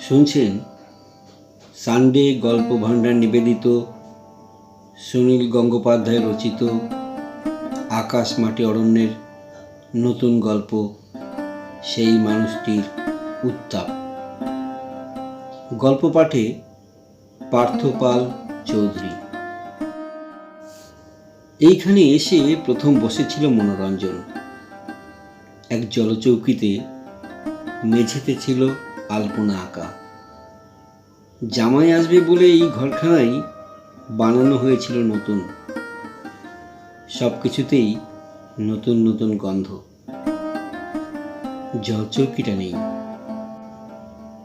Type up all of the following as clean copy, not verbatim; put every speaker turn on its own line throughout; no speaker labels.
শুনছেন সানডে গল্প ভাণ্ডার নিবেদিত সুনীল গঙ্গোপাধ্যায় রচিত আকাশ মাটি অরণ্যের নতুন গল্প সেই মানুষটির উত্তাপ। গল্প পাঠে পার্থ পাল চৌধুরী। এইখানে এসে প্রথম বসেছিল মনোরঞ্জন। এক জলচৌকিতে মেঝেতে ছিল আলপনা আঁকা। জামাই আসবে বলে এই ঘরখানাই বানানো হয়েছিল নতুন। সব কিছুতেই নতুন নতুন গন্ধ। জলচৌকিটা নেই,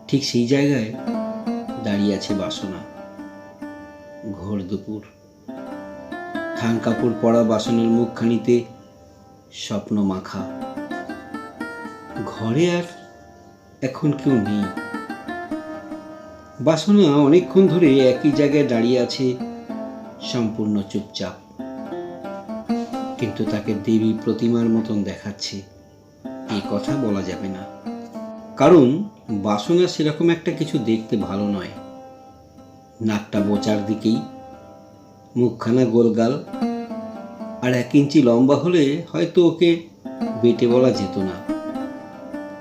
ঠিক সেই জায়গায় দাঁড়িয়ে আছে বাসনা। ঘোর দুপুর, থান কাপড় পরা বাসনের মুখখানিতে স্বপ্ন মাখা। ঘরে আর এখন কেউ নেই। বাসনা অনেকক্ষণ ধরে একই জায়গায় দাঁড়িয়ে আছে, সম্পূর্ণ চুপচাপ। কিন্তু তাকে দেবী প্রতিমার মতন দেখাচ্ছে এই কথা বলা যাবে না, কারণ বাসনা সেরকম একটা কিছু দেখতে ভালো নয়। নাকটা বোচার দিকেই, মুখখানা গোলগাল, আর 1 ইঞ্চি লম্বা হলে হয়তো ওকে বেটে বলা যেত না।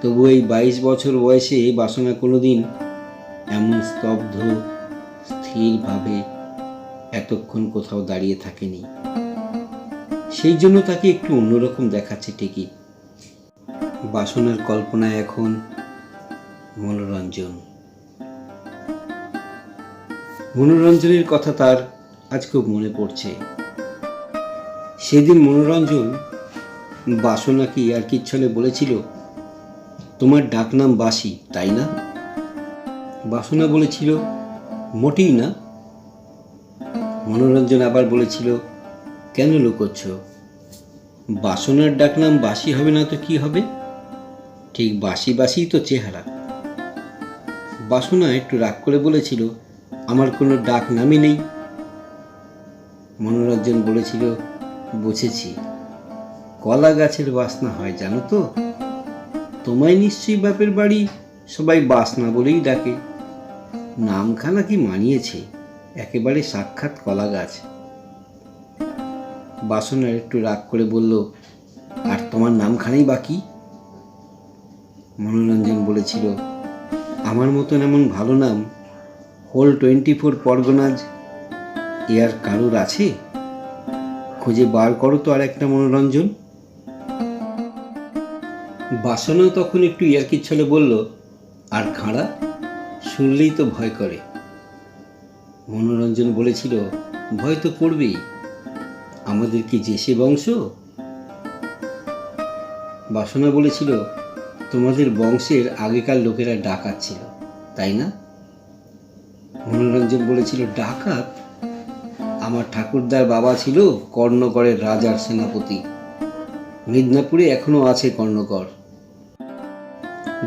তবু এই 22 বছর বয়সে বাসনা কোনোদিন এমন স্তব্ধ স্থিরভাবে এতক্ষণ কোথাও দাঁড়িয়ে থাকেনি। সেই জন্য তাকে একটু অন্যরকম দেখাচ্ছে ঠিকই। বাসনার কল্পনায় এখন মনোরঞ্জনের কথা তার আজ খুব মনে পড়ছে। সেদিন মনোরঞ্জন বাসনাকে আর কি ছলে বলেছিল, তোমার ডাকনাম বাসি, তাই না? বাসনা বলেছিল, মোটেই না। মনোরঞ্জন আবার বলেছিল, কেন লুকোচ্ছ? বাসনার ডাকনাম বাসি হবে না তো কি হবে? ঠিক বাসি বাসি তো চেহারা। বাসনা একটু রাগ করে বলেছিল, আমার কোনো ডাক নামই নেই। মনোরঞ্জন বলেছিল, বুঝেছি, কলা গাছের বাসনা হয় জানো তো। তোমায় নিশ্চয়ই বাপের বাড়ি সবাই বাসনা বলেই ডাকে। নামখানা কি মানিয়েছে, একেবারে সাক্ষাৎ কলা গাছ। বাসনা একটু রাগ করে বলল, আর তোমার নামখানাই বাকি। মনোরঞ্জন বলেছিল, আমার মতন এমন ভালো নাম হোল 24 পরগনাজ এ আর কারুর আছে? খুঁজে বার করো তো আর একটা মনোরঞ্জন। বাসনা তখন একটু ইয়ার্কির ছলে বলল, আর খাঁড়া? শুনলেই তো ভয় করে। মনোরঞ্জন বলেছিল, ভয় তো করবেই, আমাদের কি জেসে বংশ? বাসনা বলেছিল, তোমাদের বংশের আগেকার লোকেরা ডাকাত ছিল, তাই না? মনোরঞ্জন বলেছিল, ডাকাত? আমার ঠাকুরদার বাবা ছিল কর্ণগড়ের রাজার সেনাপতি। মিদনাপুরে এখনো আছে কর্ণগড়।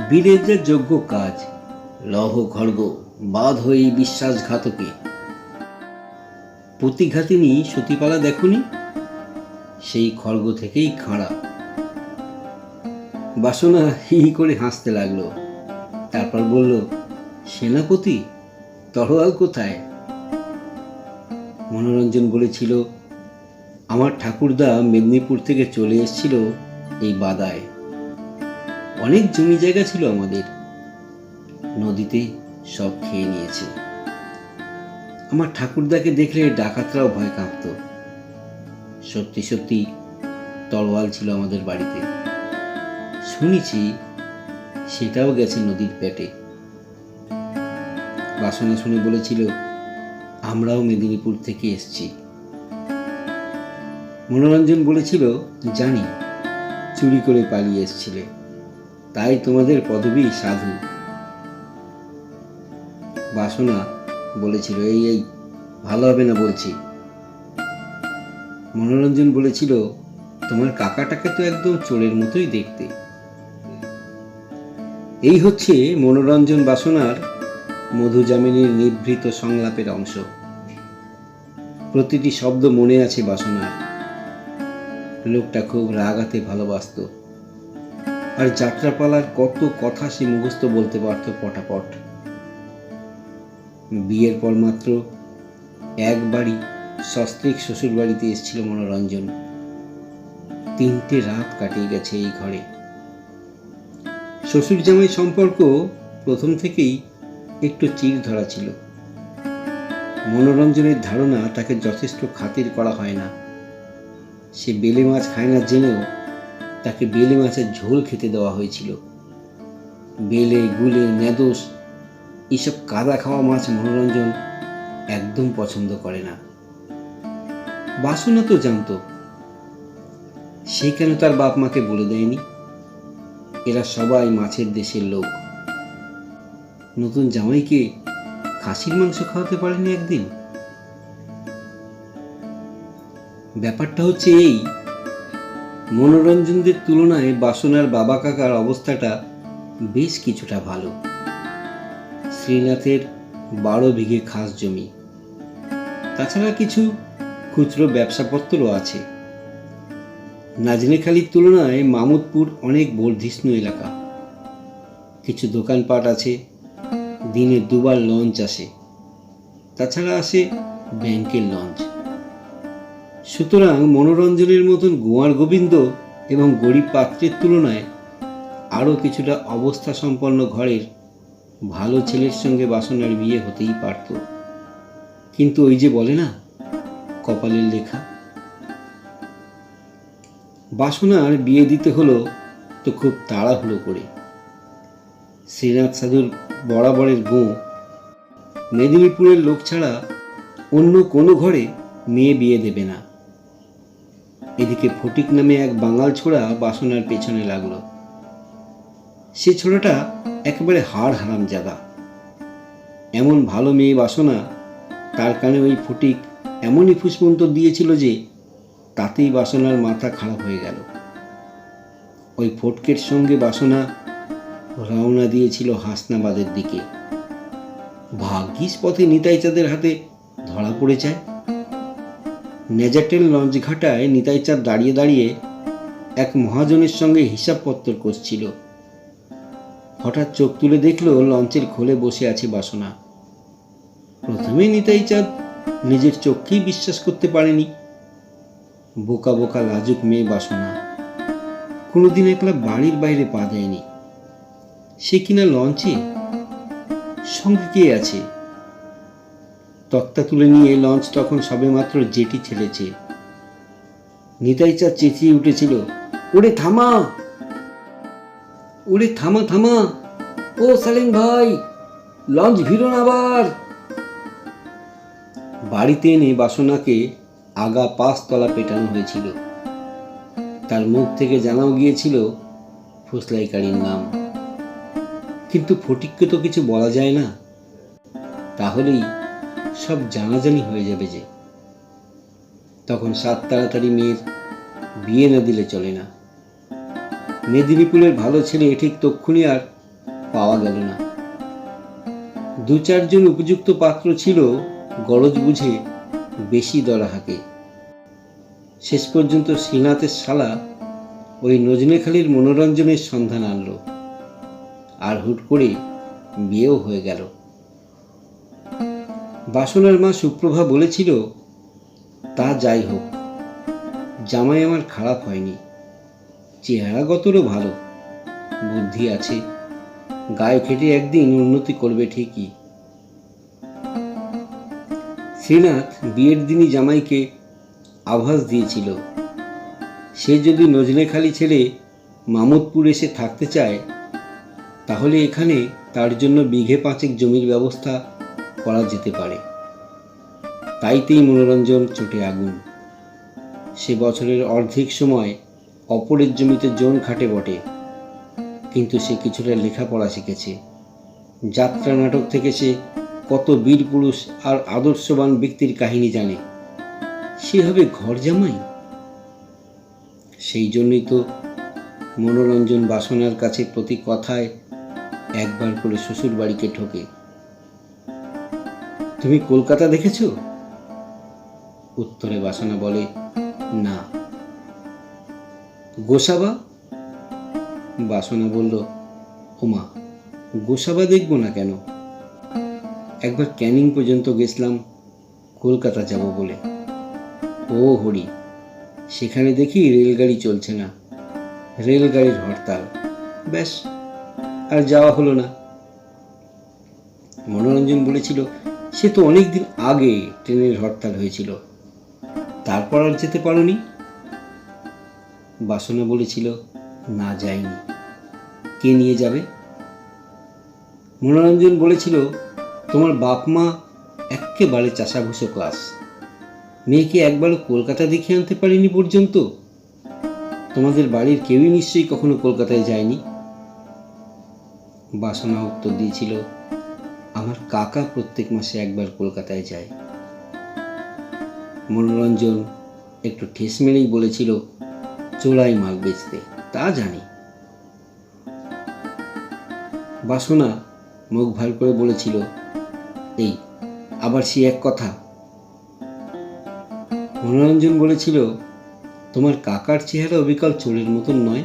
বীরের যা যোগ্য কাজ, লহ খড়গ বাদ হয়ে বিশ্বাসঘাতকে। প্রতিঘাতিনী সতীপালা দেখনি? সেই খড়গ থেকেই খাঁড়া। বাসনা হি হি করে হাসতে লাগলো। তারপর বলল, সেনাপতি? তরোয়াল কোথায়? মনোরঞ্জন বলেছিল, আমার ঠাকুরদা মেদিনীপুর থেকে চলে এসেছিল এই বাদায়। অনেক জমি জায়গা ছিল আমাদের, নদীতে সব খেয়ে নিয়েছে। আমার ঠাকুরদাকে দেখলে ডাকাতরাও ভয় কাঁপত। সত্যি সত্যি তরোয়াল ছিল আমাদের বাড়িতে। শুনেছি সেটাও গেছে নদীর পেটে। বাসনা শুনে বলেছিল, আমরাও মেদিনীপুর থেকে এসেছি। মনোরঞ্জন বলেছিল, জানি, চুরি করে পালিয়ে এসেছিলে, তাই তোমাদের পদবী সাধু। বাসনা বলেছিল, এই ভালো হবে না বলছি। মনোরঞ্জন বলেছিল, তোমার কাকাটাকে তো একদম চোরের মতোই দেখতে। এই হচ্ছে মনোরঞ্জন বাসনার মধুযামিনীর নিভৃত সংলাপের অংশ। প্রতিটি শব্দ মনে আছে বাসনার। লোকটা খুব রাগাতে ভালোবাসত, আর যাত্রাপালার কত কথা সে মুখস্থ বলতে পারত পটাপট। বিয়ের পর মাত্র একবারই সস্ত্রীক শ্বশুর বাড়িতে এসেছিল মনোরঞ্জন। 3টে রাত কাটিয়ে গেছে এই ঘরে। শ্বশুর জামাই সম্পর্ক প্রথম থেকেই একটু চির ধরা ছিল। মনোরঞ্জনের ধারণা তাকে যথেষ্ট খাতির করা হয় না। সে বেলে মাছ খায় না জেনেও তাকে বেলে মাছের ঝোল খেতে দেওয়া হয়েছিল। বেলে, গুলে, নেদোস এইসব কাদা খাওয়া মাছ মনোরঞ্জন একদম পছন্দ করে না। বাসনা তো জানত, সে কেন তার বাপ মাকে বলে দেয়নি? এরা সবাই মাছের দেশের লোক। নতুন জামাইকে খাসির মাংস খাওয়াতে পারেনি একদিন? ব্যাপারটা হচ্ছে এই, মনোরঞ্জনদের তুলনায় বাসনার বাবা কাকার অবস্থাটা বেশ কিছুটা ভালো। শ্রীনাথের 12 বিঘে খাস জমি, তাছাড়া কিছু খুচরো ব্যবসাপত্রও আছে। নাজনেখালির তুলনায় মামুদপুর অনেক বর্ধিষ্ণু এলাকা। কিছু দোকানপাট আছে, দিনে 2বার লঞ্চ আসে, তাছাড়া আসে ব্যাংকের লঞ্চ। সুতরাং মনোরঞ্জনের মতন গোয়ার গোবিন্দ এবং গরিব পাত্রের তুলনায় আরও কিছুটা অবস্থা সম্পন্ন ঘরের ভালো ছেলের সঙ্গে বাসনার বিয়ে হতেই পারত। কিন্তু ওই যে বলে না, কপালের লেখা। বাসনার বিয়ে দিতে হলো তো খুব তাড়াহুড়ো করে। শ্রীনাথ সাধুর বরাবরের গোঁ, মেদিনীপুরের লোক ছাড়া অন্য কোনো ঘরে মেয়ে বিয়ে দেবে না। এদিকে ফটিক নামে এক বাঙাল ছোড়া বাসনার পেছনে লাগলো। সে ছোড়াটা একেবারে হাড় হারামজাদা। এমন ভালো মেয়ে বাসনা, তার কানে ওই ফটিক এমনই ফুসমন্তর দিয়েছিল যে তাতেই বাসনার মাথা খারাপ হয়ে গেল। ওই ফটকের সঙ্গে বাসনা রওনা দিয়েছিল হাসনাবাদের দিকে। ভাগ্যিস পথে নিতাইচাঁদের হাতে ধরা পড়ে যায়। নেজাটেল লঞ্চ ঘাটায় নিতাইচাঁদ দাঁড়িয়ে দাঁড়িয়ে এক মহাজনের সঙ্গে হিসাবপত্র করছিল। হঠাৎ চোখ তুলে দেখল লঞ্চের খোলে বসে আছে বাসনা। প্রথমে নিতাইচাঁদ নিজের চোখকেই বিশ্বাস করতে পারেনি। বোকা বোকা লাজুক মেয়ে বাসনা, কোনোদিন একলা বাড়ির বাইরে পা দেয়নি। সে কিনা লঞ্চে, সঙ্গে কে আছে? তক্তা তুলে নিয়ে লঞ্চ তখন সবেমাত্র জেটি ছেড়েছে। নিতাইচাঁদ চেঁচিয়ে উঠেছিল, ওরে থামা, ওরে থামা থামা, ও সালেম ভাই, লঞ্চ ভিড়ো না আবার। বাড়িতে এনে বাসনাকে আগা 5 তলা পেটানো হয়েছিল। তার মুখ থেকে জানাও গিয়েছিল ফুসলাইকারীর নাম। কিন্তু ফটিককে তো কিছু বলা যায় না, তাহলেই সব জানাজানি হয়ে যাবে যে। তখন 7 তাড়াতাড়ি মেয়ের বিয়ে না দিলে চলে না। মেদিনীপুরের ভালো ছেলে ঠিক তক্ষুনি আর পাওয়া গেল না। 2-4 জন উপযুক্ত পাত্র ছিল, গরজ বুঝে বেশি দরাহাকে। শেষ পর্যন্ত শ্রীনাথের শালা ওই নজনেখালির মনোরঞ্জনের সন্ধান আনল, আর হুট করে বিয়েও হয়ে গেল। বাসনার মা সুপ্রভা বলেছিল, তা যাই হোক, জামাই আমার খারাপ হয়নি, চেহারাগতরও ভালো, বুদ্ধি আছে, গায়ে খেটে একদিন উন্নতি করবে ঠিকই। শ্রীনাথ বিয়ের দিনই জামাইকে আভাস দিয়েছিল, সে যদি নজনেখালি ছেড়ে মামুদপুর এসে থাকতে চায়, তাহলে এখানে তার জন্য 5 বিঘে জমির ব্যবস্থা করা যেতে পারে। তাইতেই মনোরঞ্জন চোটে আগুন। সে বছরের অর্ধেক সময় অপরের জমিতে জন খাটে বটে, কিন্তু সে কিছুটা লেখাপড়া শিখেছে। যাত্রা নাটক থেকে সে কত বীর পুরুষ আর আদর্শবান ব্যক্তির কাহিনী জানে। সে হবে ঘর জামাই। সেই জন্যই তো মনোরঞ্জন বাসনার কাছে প্রতি কথায় একবার করে শ্বশুর বাড়িকে ঠোকে। তুমি কলকাতা দেখেছো? উত্তরে বাসনা বলে, না। গোসাবা? বাসনা বলল, ওমা, গোসাবা দেখব না কেন? একবার ক্যানিং পর্যন্ত গেছিলাম কলকাতা যাব বলে। ও হরি, সেখানে দেখি রেলগাড়ি চলছে না, রেলগাড়ির হরতাল। ব্যাস, আর যাওয়া হলো না। মনোরঞ্জন বলেছিল, সে তো অনেক দিন আগে ট্রেনের হরতাল হয়েছিল, তারপর আর যেতে পারোনি? বাসনা বলেছিল, না, যাইনি। কে নিয়ে যাবে? মনোরঞ্জন বলেছিল, তোমার বাপ মা একেবারে চাষাভুষো ক্লাস, মেয়েকে একবারও কলকাতা দেখে আনতে পারিনি পর্যন্ত। তোমাদের বাড়ির কেউই নিশ্চয়ই কখনো কলকাতায় যায়নি। বাসনা উত্তর দিয়েছিল, আমার কাকা প্রত্যেক মাসে একবার কলকাতায় যায়। মনোরঞ্জন একটু ঠেস মেরেই বলেছিল, চোরাই মাল বেচতে, তা জানি। বাসনা মুখ ভার করে বলেছিল, এই আবার সে এক কথা। মনোরঞ্জন বলেছিল, তোমার কাকার চেহারা অবিকল চোরের মতন নয়।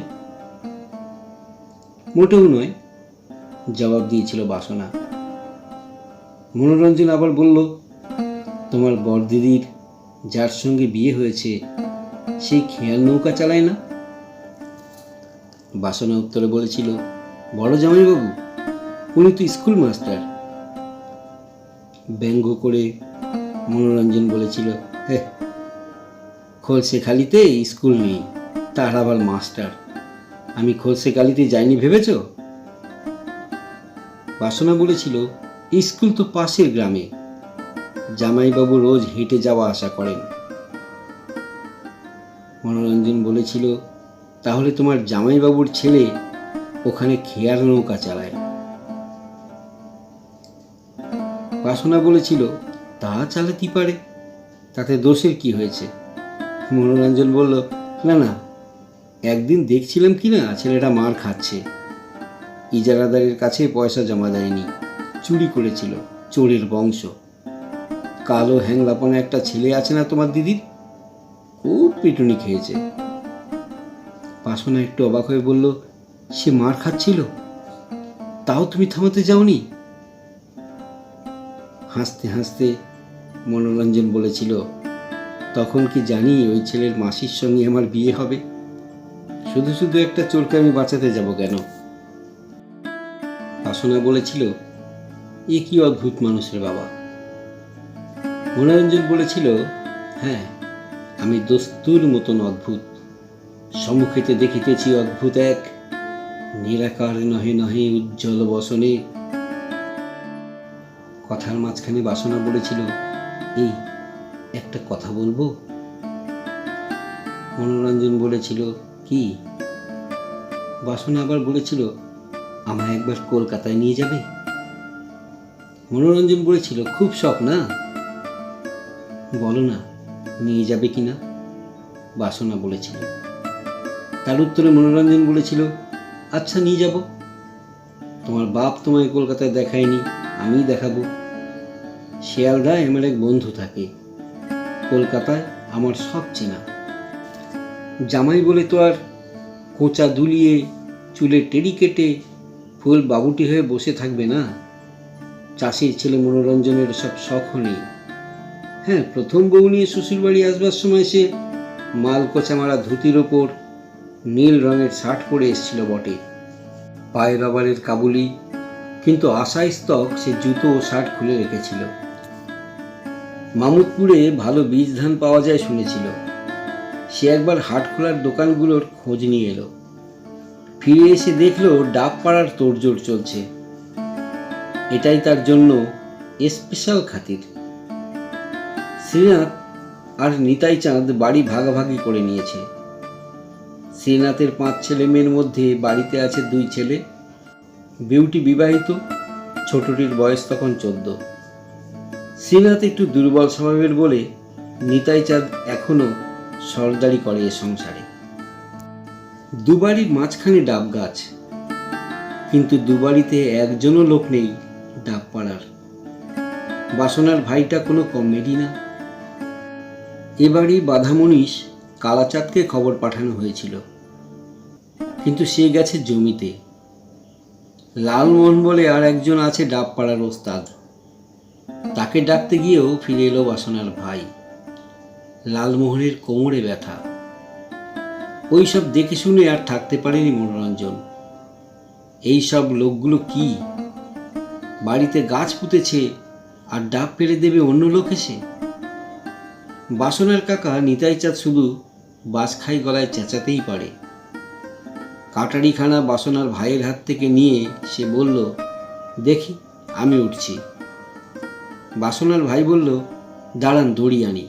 মোটেও নয়, জবাব দিয়েছিল বাসনা। মনোরঞ্জন আবার বলল, তোমার বড়দিদির যার সঙ্গে বিয়ে হয়েছে সেই খেয়াল নৌকা চালায় না? বাসনা উত্তরে বলেছিল, বড় জামাইবাবু, উনি তো স্কুল মাস্টার। ব্যঙ্গ করে মনোরঞ্জন বলেছিল, হে, খোলসেখালিতে স্কুল নেই, তার আবার মাস্টার। আমি খোলসেখালিতে যাইনি ভেবেছ? বাসনা বলেছিল, স্কুল তো পাশের গ্রামে, জামাইবাবু রোজ হেঁটে যাওয়া আসা করেন। মনোরঞ্জন বলেছিল, তাহলে তোমার জামাইবাবুর ছেলে ওখানে খেয়াল নৌকা চালায়। বাসনা বলেছিল, তা চালাতেই পারে, তাতে দোষের কি হয়েছে? মনোরঞ্জন বলল, না না, একদিন দেখছিলাম কিনা ছেলেটা মার খাচ্ছে, ইজারাদারের কাছে পয়সা জমা দেয়নি, চুরি করেছিল, চোরের বংশ। কালো হ্যাংলাপনা একটা ছেলে আছে না তোমার দিদির, খুব পিটুনি খেয়েছে। বাসনা একটু অবাক হয়ে বলল, সে মার খাচ্ছিল, তাও তুমি থামাতে যাওনি? হাসতে হাসতে মনোরঞ্জন বলেছিল, তখন কি জানি ওই ছেলের মাসির সঙ্গে আমার বিয়ে হবে? শুধু শুধু একটা চোরকে আমি বাঁচাতে যাব কেন? বাসনা বলেছিল, এ কি অদ্ভুত মানুষের বাবা। মনোরঞ্জন বলেছিল, হ্যাঁ, আমি দস্তুর মতন অদ্ভুত, সম্মুখেতে দেখিতেছি অদ্ভুত এক, নিরাকার নহে নহে উজ্জ্বল বসনে। কথার মাঝখানে বাসনা বলেছিল, এই একটা কথা বলবো? মনোরঞ্জন বলেছিল, কি? বাসনা আবার বলেছিল, আমায় একবার কলকাতায় নিয়ে যাবে? মনোরঞ্জন বলেছিল, খুব শখ না? বলো না, নিয়ে যাবে কিনা? বাসনা বলেছিল। তার উত্তরে মনোরঞ্জন বলেছিল, আচ্ছা, নিয়ে যাব। তোমার বাপ তোমায় কলকাতায় দেখায়নি, আমিই দেখাবো। শিয়ালদায় আমার এক বন্ধু থাকে, কলকাতায় আমার সব চেনা। জামাই বলে তো আর কোঁচা দুলিয়ে চুলে টেরি কেটে ফুল বাবুটি হয়ে বসে থাকবে না। চাষির ছেলে মনোরঞ্জনের সব শখও নেই। হ্যাঁ, প্রথম বউ নিয়ে শ্বশুরবাড়ি আসবার সময় সে মাল কোচা মারা ধুতির ওপর নীল রঙের শার্ট পরে এসেছিল বটে, পায়ে রবারের কাবুলি, কিন্তু আশাস্তক সে জুতো ও শার্ট খুলে রেখেছিল। মামুদপুরে ভালো বীজ ধান পাওয়া যায় শুনেছিল। সে একবার হাটখোলার দোকানগুলোর খোঁজ নিয়ে এলো, ফিরে এসে দেখলো ডাব পাড়ার তোড়জোড় চলছে। এটাই তার জন্য স্পেশাল খাতির। শ্রীনাথ আর নিতাই চাঁদ বাড়ি ভাগাভাগি করে নিয়েছে। শ্রীনাথের 5 ছেলে মেয়ের মধ্যে বাড়িতে আছে 2 ছেলে, বিউটি বিবাহিত, ছোটটির বয়স তখন 14। শ্রীনাথ একটু দুর্বল স্বভাবের বলে নিতাই চাঁদ এখনো সরদারি করে এ সংসারে। 2 বাড়ির মাঝখানে ডাব গাছ, কিন্তু 2 বাড়িতে একজনও লোক নেই ডাব পাড়ার। বাসনার ভাইটা কোনো কমেডি না। এবারই বাধামনীষ কালাচাঁদকে খবর পাঠানো হয়েছিল, কিন্তু সে গেছে জমিতে। লালমোহন বলে আর একজন আছে ডাব পাড়ার ওস্তাদ, তাকে ডাকতে গিয়েও ফিরে এলো বাসনার ভাই। লালমোহনের কোমরে ব্যথা। ওই সব দেখে শুনে আর থাকতে পারেনি মনোরঞ্জন। এই সব লোকগুলো কি বাড়িতে গাছ পুঁতেছে আর ডাব পেড়ে দেবে অন্য লোক এসে? বাসনার কাকা নিতাই চাঁদ শুধু বাঁশখাই গলায় চেঁচাতেই পারে। কাটারিখানা বাসনার ভাইয়ের হাত থেকে নিয়ে সে বলল, দেখি আমি উঠছি। বাসনার ভাই বলল, দাঁড়ান দড়ি আনি।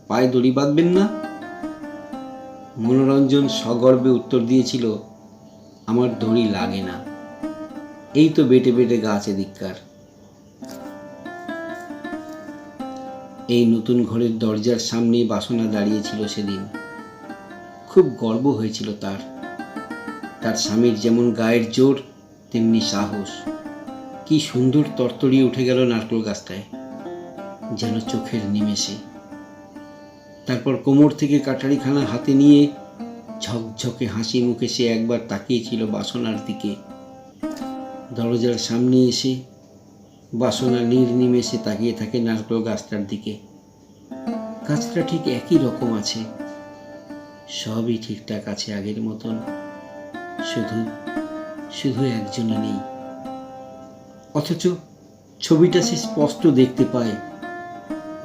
পায়ে দড়ি বাঁধবেন না? মনোরঞ্জন সগর্বে উত্তর দিয়েছিল, আমার দড়ি লাগে না, এই তো বেটে বেটে গাছ এদিককার। এই নতুন ঘরের দরজার সামনেই বাসনা দাঁড়িয়েছিল সেদিন। খুব গর্ব হয়েছিল তার। তার স্বামীর যেমন গায়ের জোর তেমনি সাহস। কি সুন্দর তরতরিয়ে উঠে গেল নারকেল গাছটায়, যেন চোখের নিমেষে। তারপর কোমর থেকে কাটারিখানা হাতে নিয়ে ঝকঝকে হাসি মুখে সে একবার তাকিয়েছিল বাসনার দিকে। দরজার সামনে এসে বাসনা নির্নিমেষে তাকিয়ে থাকে নারকেল গাছটার দিকে। গাছটা ঠিক একই রকম আছে, সবই ঠিকঠাক আছে আগের মতন, শুধু শুধু একজনই নেই। অথচ ছবিটা সে স্পষ্ট দেখতে পায়।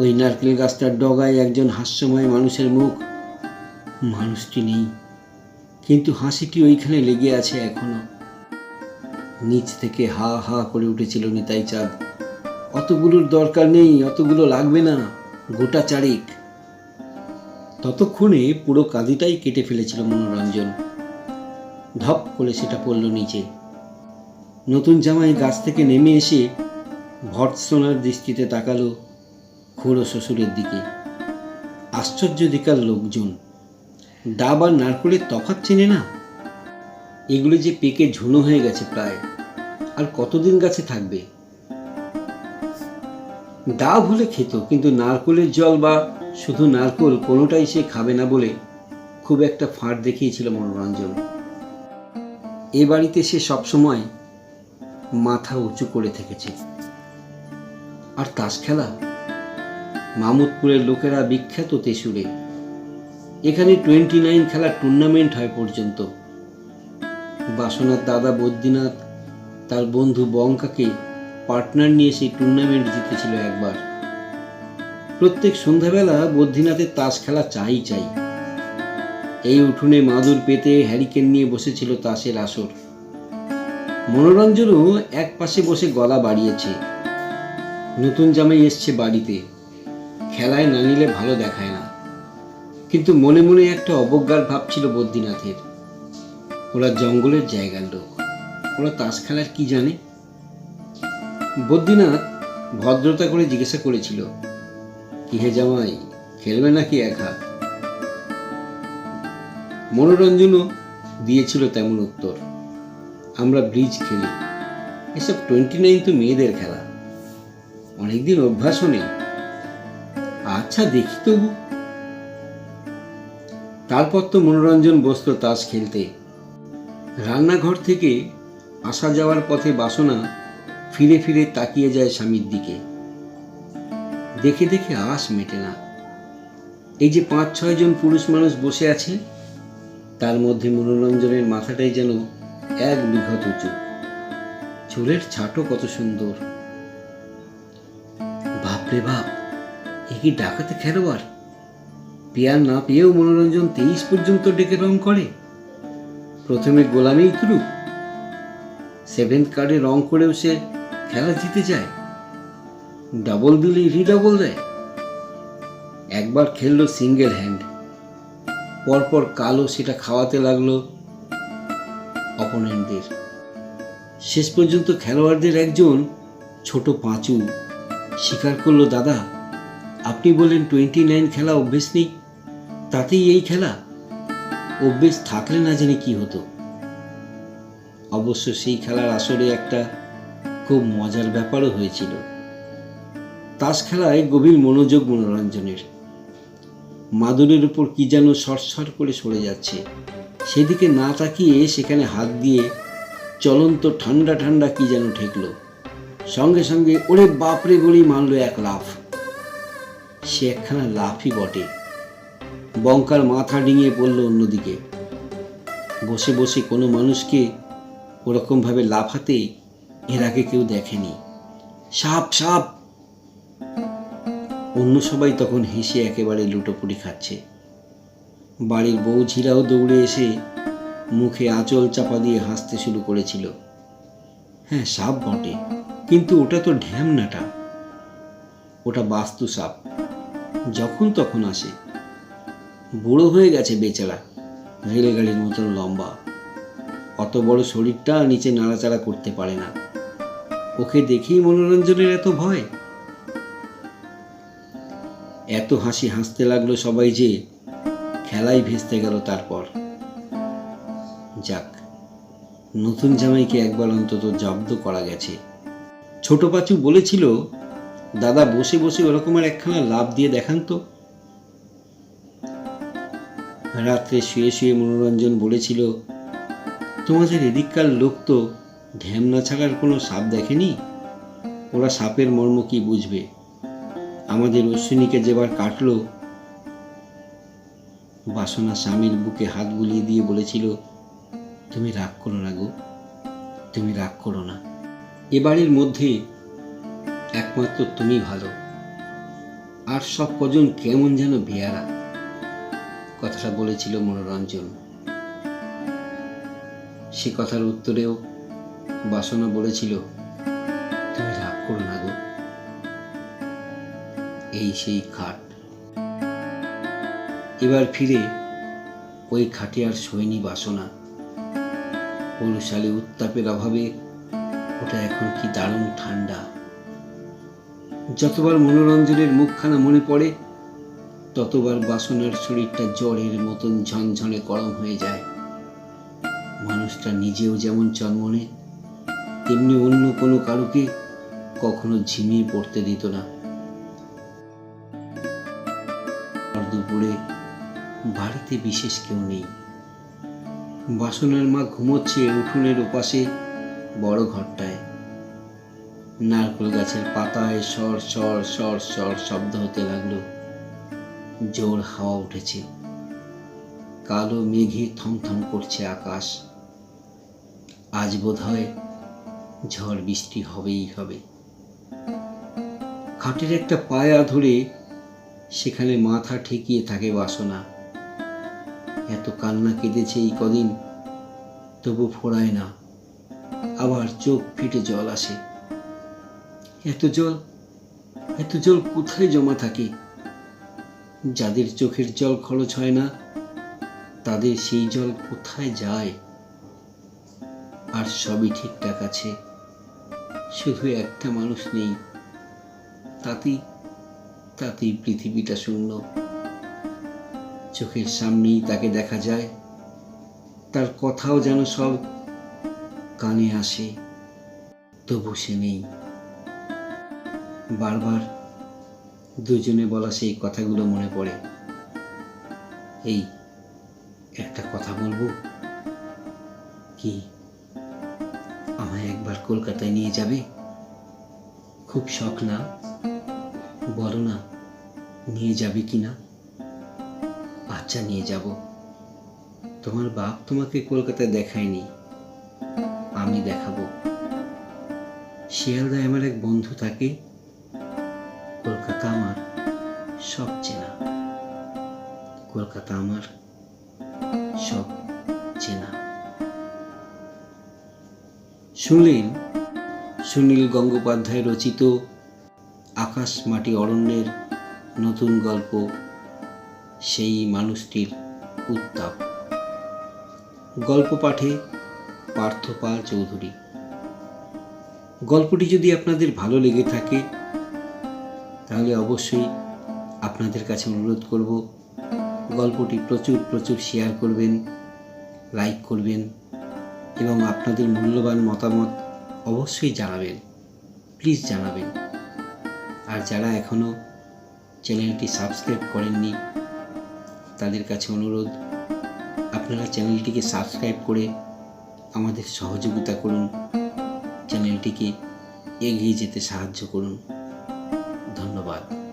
ওই নারকেল গাছটার ডগায় একজন হাস্যময় মানুষের মুখ। মানুষটি নেই, কিন্তু হাসিটি ওইখানে লেগে আছে এখনো। নিচ থেকে হা হা করে উঠেছিল নিতাই চাঁদ, অতগুলোর দরকার নেই, অতগুলো লাগবে না, গোটা চারেক। ততক্ষণে পুরো কাঁদিটাই কেটে ফেলেছিল মনোরঞ্জন। ধপ করে সেটা পড়ল নিচে। নতুন জামাই গাছ থেকে নেমে এসে ভর্ৎসনার দৃষ্টিতে তাকালো খুড়ো শ্বশুরের দিকে। আশ্চর্য দিকার লোকজন, ডাব আর নারকেলের তফাৎ চেনে না। এগুলো যে পেকে ঝুনো হয়ে গেছে প্রায়, আর কতদিন গাছে থাকবে? ডাব হলে খেত, কিন্তু নারকেলের জল বা শুধু নারকেল কোনোটাই সে খাবে না বলে খুব একটা ফাঁট দেখিয়েছিল মনোরঞ্জন। এ বাড়িতে সে সবসময় মাথা উঁচু করে থেকেছে। আর তাস খেলা, মামুদপুরের লোকেরা বিখ্যাত তেসুরে। এখানে 29 খেলার টুর্নামেন্ট হয় পর্যন্ত। বাসনার দাদা বদ্রীনাথ তার বন্ধু বঙ্কাকে পার্টনার নিয়ে সেই টুর্নামেন্ট জিতেছিল একবার। প্রত্যেক সন্ধ্যাবেলা বদ্রীনাথের তাস খেলা চাই। এই উঠোনে মাদুর পেতে হ্যারিকেন নিয়ে বসেছিল তাসের আসর। মনোরঞ্জনও এক পাশে বসে গলা বাড়িয়েছে। নতুন জামাই এসছে বাড়িতে, খেলায় না নিলে ভালো দেখায় না। কিন্তু মনে মনে একটা অবজ্ঞার ভাব ছিল বদ্রীনাথের। ওরা জঙ্গলের জায়গার লোক, ওরা তাস খেলার কি জানে? বদ্রীনাথ ভদ্রতা করে জিজ্ঞাসা করেছিল, কি হে জামাই, খেলবে নাকি এক হাত? মনোরঞ্জনও দিয়েছিল তেমন উত্তর, আমরা ব্রিজ খেলি, এসব 29 তো মেয়েদের খেলা, অনেকদিন অভ্যাসও নেই। আচ্ছা দেখি তবু। তারপর তো মনোরঞ্জন বসত তাস খেলতে। রান্নাঘর থেকে আসা যাওয়ার পথে বাসনা ফিরে ফিরে তাকিয়ে যায় স্বামীর দিকে। দেখে দেখে আশ মেটে না। এই যে 5-6 জন পুরুষ মানুষ বসে আছে, তার মধ্যে মনোরঞ্জনের মাথাটাই যেন এক বিঘত উঁচু। চুলের ছাটও কত সুন্দর। বাপরে বাপ, এ কি ডাকাতে খেলোয়াড়! পেয়ার না পেয়েও মনোরঞ্জন 23 পর্যন্ত ডেকে রং করে। প্রথমে গোলামেই তুরুক, 7th কার্ডে রং করেও সে খেলা জিতে যায়। ডাবল দিলেই রিডাবল দেয়। একবার খেললো সিঙ্গেল হ্যান্ড, পরপর কালো সেটা খাওয়াতে লাগলো অপোনেন্টদের। শেষ পর্যন্ত খেলোয়াড়দের একজন ছোট পাঁচু স্বীকার করলো, দাদা আপনি বলেন 29 খেলা অভ্যেস নেই, তাতেই এই খেলা? অভ্যেস থাকলে না জানি কি হতো। অবশ্য সেই খেলার আসরে একটা খুব মজার ব্যাপারও হয়েছিল। তাস খেলায় গভীর মনোযোগ মনোরঞ্জনের। মাদুরের উপর কি যেন সরসর করে সরে যাচ্ছে, সেদিকে না তাকিয়ে সেখানে হাত দিয়ে চলন্ত ঠান্ডা ঠান্ডা কি যেন ঠেকল। সঙ্গে সঙ্গে ওরে বাপরে বলেই মারল এক লাফ। সে একখানা লাফই বটে। বঙ্কার মাথা ডিঙিয়ে পড়ল অন্যদিকে। বসে বসে কোনো মানুষকে ওরকমভাবে লাফাতে এর আগে কেউ দেখেনি। সাপ সাপ! অন্য সবাই তখন হেসে একেবারে লুটোপুটি খাচ্ছে। বাড়ির বউঝিরাও দৌড়ে এসে মুখে আঁচল চাপা দিয়ে হাসতে শুরু করেছিল। হ্যাঁ, সাপ বটে, কিন্তু ওটা তো ঢ্যামনাটা। ওটা বাস্তু সাপ, যখন তখন আসে। বুড়ো হয়ে গেছে বেচারা, রেলগাড়ির মতন লম্বা। অত বড় শরীরটা নিচে নাড়াচাড়া করতে পারে না। ওকে দেখেই মনোরঞ্জনের এত ভয়। এত হাসি হাসতে লাগলো সবাই যে খেলাই ভেস্তে গেল। তারপর যাক, নতুন জামাইকে একবার অন্তত জব্দ করা গেছে। ছোট পাঁচু বলেছিল, দাদা বসে বসে ওরকমের একখানা লাভ দিয়ে দেখান তো। রাত্রে শুয়ে শুয়ে মনোরঞ্জন বলেছিল, তোমাদের এদিককার লোক তো ঢ্যামনা ছাড়ার কোনো সাপ দেখেনি। ওরা সাপের মর্ম কি বুঝবে। আমাদের অশ্বিনীকে যেবার কাটলো, বাসনা স্বামীর বুকে হাত বুলিয়ে দিয়ে বলেছিল, তুমি রাগ করো না গো, তুমি রাগ করো না। এবারের মধ্যে একমাত্র তুমি ভালো, আর সব কজন কেমন যেন বেয়ারা। কথাটা বলেছিল মনোরঞ্জন। সে কথার উত্তরেও বাসনা বলেছিল, তুমি রাগ করো না গো। এই সেই খাট। এবার ফিরে ওই খাটে আর শোয়নি বাসনা। পৌরশালী উত্তাপের অভাবে ওটা এখন কি দারুণ ঠান্ডা। যতবার মনোরঞ্জনের মুখখানা মনে পড়ে, ততবার বাসনার শরীরটা জ্বরের মতন ঝনঝনে গরম হয়ে যায়। মানুষটা নিজেও যেমন চনমনে, তেমনি অন্য কোনো কারুকে কখনো ঝিমিয়ে পড়তে দিত না। দুপুরে বাড়িতে বিশেষ কেউ নেই। বাসনার মা ঘুমোচ্ছে উঠোনের ওপাশে বড় ঘরটায়। নারকেল গাছের পাতায় সর সর সর সর শব্দ হতে লাগলো। জোর হাওয়া উঠেছে। কালো মেঘে থমথম করছে আকাশ। আজ বোধহয় ঝড় বৃষ্টি হবেই হবে। খাটের একটা পায়া ধরে সেখানে মাথা ঠেকিয়ে থাকে বাসনা। এত কান্না কেঁদেছে এই কদিন, তবু ফোড়ায় না। আবার চোখ ফেটে জল আসে। এত জল কোথায় জমা থাকে? যাদের চোখের জল খরচ হয় না, তাদের সেই জল কোথায় যায়? আর সবই ঠিকঠাক আছে, শুধু একটা মানুষ নেই। তাতেই পৃথিবীটা শূন্য। চোখের সামনেই তাকে দেখা যায়, তার কথাও যেন সব কানে আসে, তবু সে নেই। বারবার দুজনে বলা সেই কথাগুলো মনে পড়ে। এই একটা কথা বলবো? কি, আমায় একবার কলকাতায় নিয়ে যাবে? খুব শখ না? বলো না, নিয়ে যাবে কি না? আচ্ছা, নিয়ে যাব। তোমার বাপ তোমাকে কলকাতায় দেখায়নি, আমি দেখাবো। শিয়ালদায় আমার এক বন্ধু থাকে। কলকাতা আমার সব চেনা। কলকাতা আমার সব চেনা। শুনলেন সুনীল গঙ্গোপাধ্যায় রচিত আকাশ মাটি অরণ্যের নতুন গল্প, সেই মানুষটির উত্তাপ। গল্প পাঠে পার্থ পাল চৌধুরী। গল্পটি যদি আপনাদের ভালো লেগে থাকে, তাহলে অবশ্যই আপনাদের কাছে অনুরোধ করব, গল্পটি প্রচুর প্রচুর শেয়ার করবেন, লাইক করবেন এবং আপনাদের মূল্যবান মতামত অবশ্যই জানাবেন। প্লিজ জানাবেন। আর যারা এখনও চ্যানেলটি সাবস্ক্রাইব করেননি, তাদের কাছে অনুরোধ, আপনারা চ্যানেলটিকে সাবস্ক্রাইব করে আমাদের সহযোগিতা করুন। চ্যানেলটিকে এগিয়ে যেতে সাহায্য করুন। ধন্যবাদ।